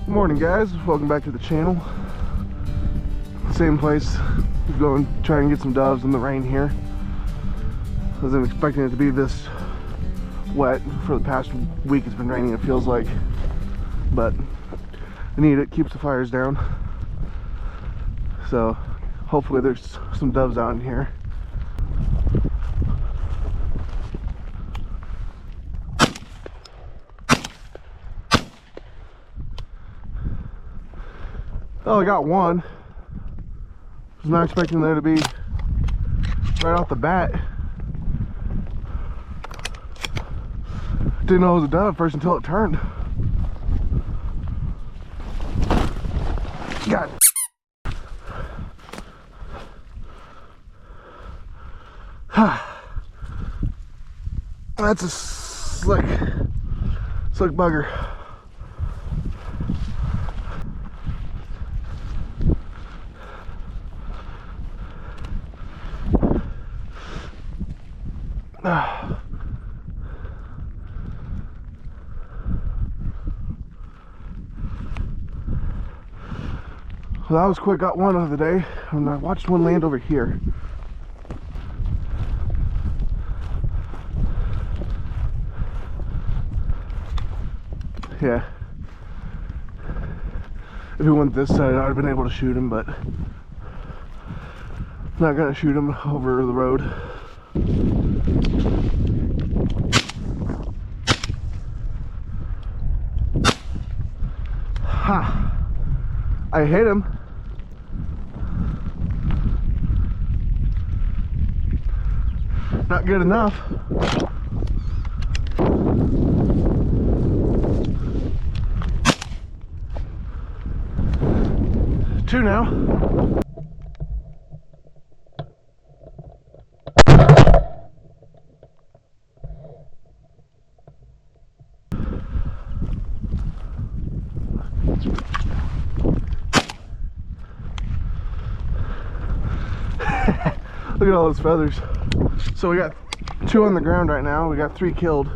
Morning guys, welcome back to the channel. Same place, going try and get some doves in the rain here. I wasn't expecting it to be this wet. For the past week it's been raining, it feels like, but I need it, keeps the fires down. So hopefully there's some doves out in here. Oh, I got one. Was not expecting there to be right off the bat. Didn't know it was a dove first until it turned. God. That's a slick bugger. Well, that was quick. Got one of the day, and I watched one land over here. Yeah. If he went this side, I'd have been able to shoot him, but I'm not gonna shoot him over the road. Ha! I hit him. Not good enough. Two now. Look at all those feathers. So we got two on the ground right now. We got three killed.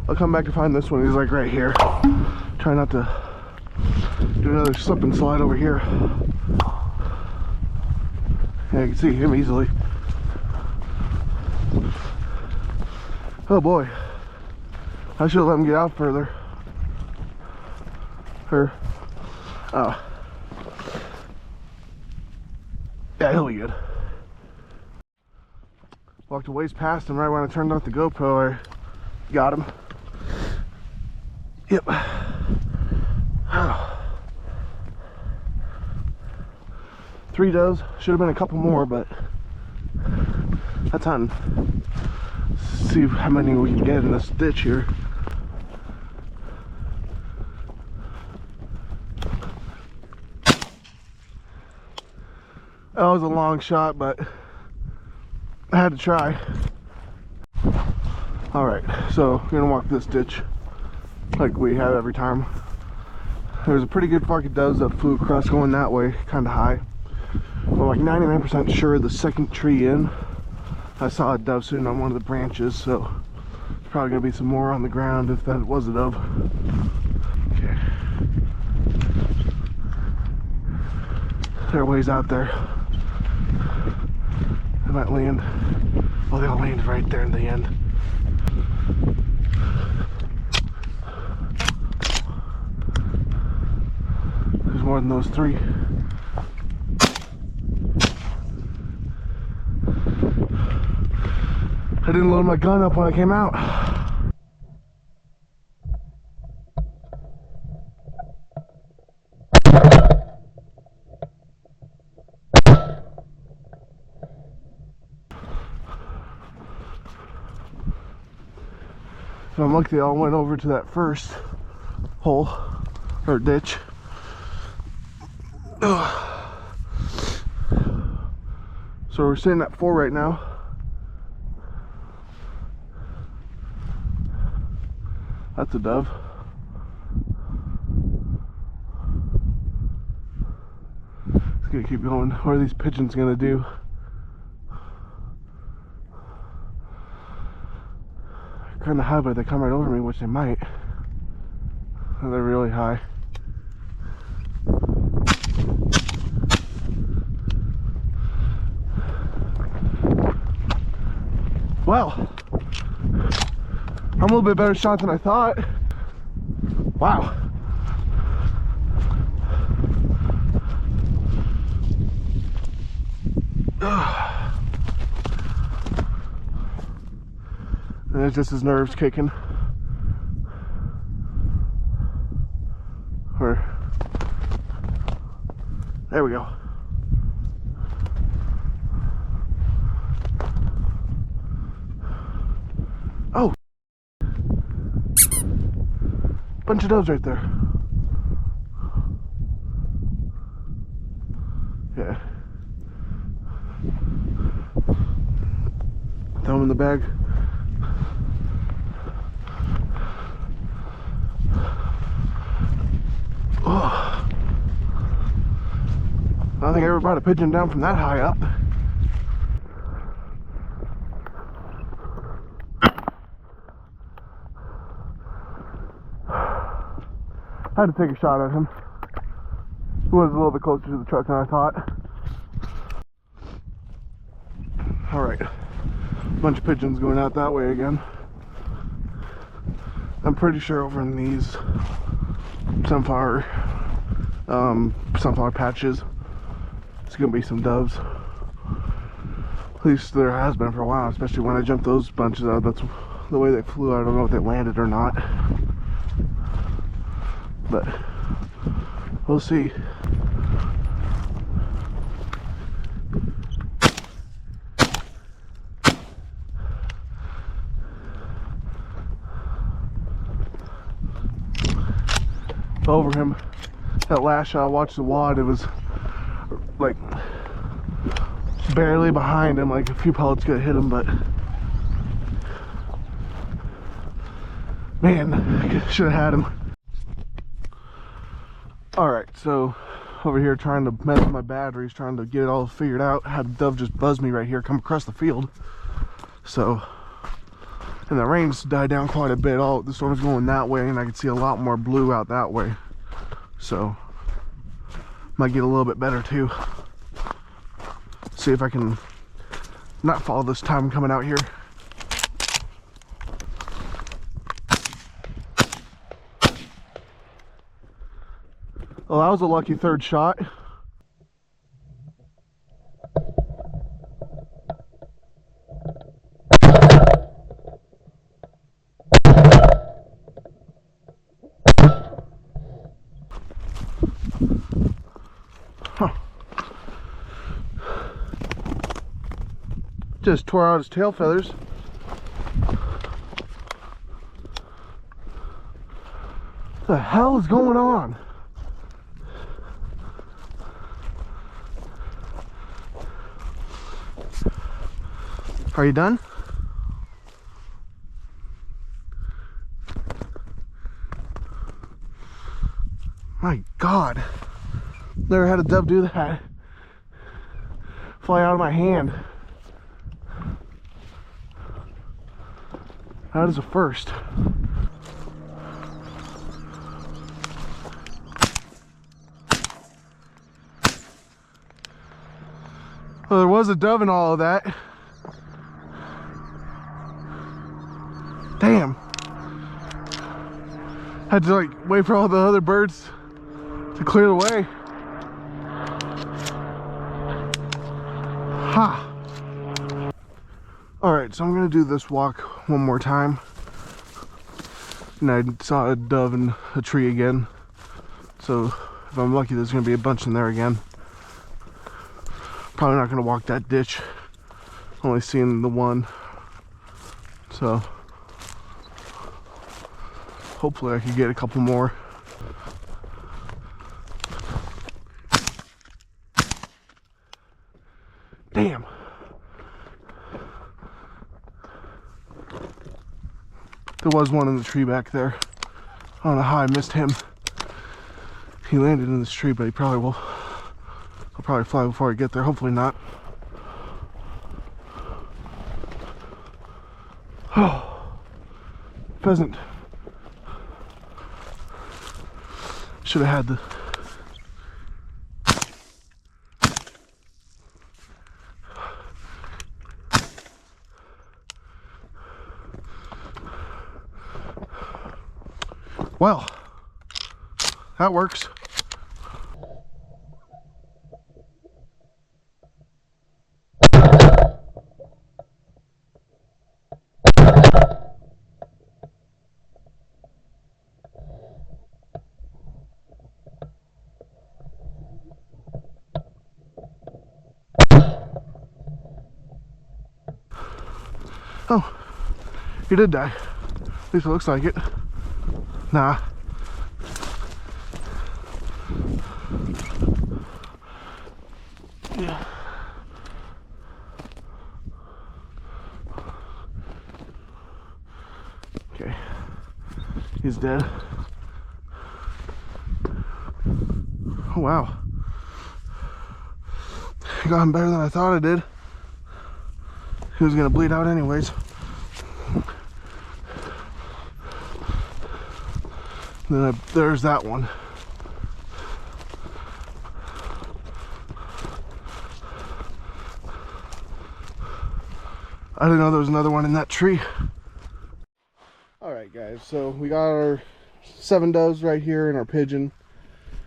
I'll come back to find this one. He's like right here. Try not to do another slip and slide over here. Yeah, you can see him easily. Oh boy. I should have let him get out further. Her. Oh. Yeah, he'll be good. Walked a ways past him right when I turned off the GoPro. I got him. Yep. Oh. Three does. Should have been a couple more, but that's hunting. See how many we can get in this ditch here. That was a long shot, but I had to try. Alright, so we're gonna walk this ditch like we have every time. There's a pretty good flock of doves that flew across going that way, kind of high. I'm like 99% sure the second tree in, I saw a dove sitting on one of the branches, so there's probably gonna be some more on the ground if that was a dove. Okay. They're ways out there. They might land. Well, they'll land right there in the end. There's more than those three. I didn't load my gun up when I came out. If I'm lucky, they all went over to that first hole or ditch. Ugh. So we're sitting at 4 right now. That's a dove. It's gonna keep going. What are these pigeons gonna do? Kind of high, but they come right over me, which they might. They're really high. Well, I'm a little bit better shot than I thought. Wow. And it's just his nerves kicking. There we go. Oh, bunch of doves right there. Yeah. Throw them in the bag. Oh. I don't think I ever brought a pigeon down from that high up. I had to take a shot at him. He was a little bit closer to the truck than I thought. Alright, bunch of pigeons going out that way again. I'm pretty sure over in these sunflower patches it's gonna be some doves. At least there has been for a while, especially when I jumped those bunches out. That's the way they flew. I don't know if they landed or not, but we'll see. Over him, that last shot, I watched the wad, it was like barely behind him, like a few pellets could hit him, but man, I should have had him. Alright, so over here trying to mess with my batteries, trying to get it all figured out. Had a dove just buzz me right here, come across the field. So, and the rain's died down quite a bit. All the storm's going that way, and I can see a lot more blue out that way. So, might get a little bit better too. See if I can not follow this time coming out here. Well, that was a lucky third shot. Just tore out his tail feathers. What the hell is going on? Are you done? My God. Never had a dove do that. Fly out of my hand. That is a first. Well, there was a dove in all of that. Damn. Had to like wait for all the other birds to clear the way. Ha! Alright, so I'm gonna do this walk one more time. And I saw a dove in a tree again. So if I'm lucky, there's gonna be a bunch in there again. Probably not gonna walk that ditch. Only seeing the one. So hopefully I could get a couple more. Damn. There was one in the tree back there. I don't know how I missed him. He landed in this tree, but he probably will. I'll probably fly before I get there. Hopefully not. Oh, pheasant. Should have had the. Well, that works. Oh, he did die. At least it looks like it. Nah. Yeah. Okay. He's dead. Oh wow. He got him better than I thought it did. He was gonna bleed out anyways. Then there's that one. I didn't know there was another one in that tree. Alright guys, so we got our 7 does right here and our pigeon.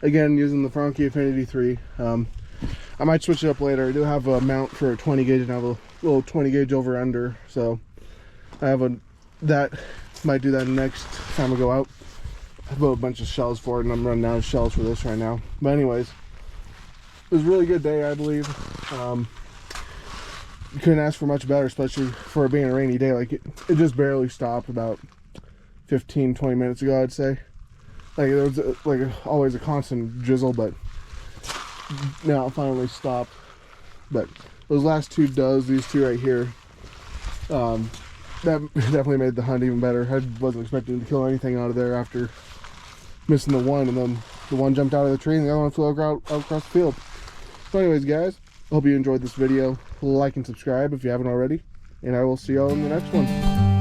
Again, using the Franke Affinity 3. I might switch it up later. I do have a mount for a 20 gauge and I have a little 20 gauge over under. So I have that might do that next time I go out. I bought a bunch of shells for it and I'm running out of shells for this right now. But anyways, it was a really good day, I believe. You couldn't ask for much better, especially for it being a rainy day. Like it just barely stopped about 15-20 minutes ago, I'd say. Like there was always a constant drizzle, but now it finally stopped. But those last 2 does, these 2 right here, that definitely made the hunt even better. I wasn't expecting to kill anything out of there after missing the one, and then the one jumped out of the tree and the other one flew out across the field. So anyways guys, hope you enjoyed this video. Like and subscribe if you haven't already, and I will see y'all in the next one.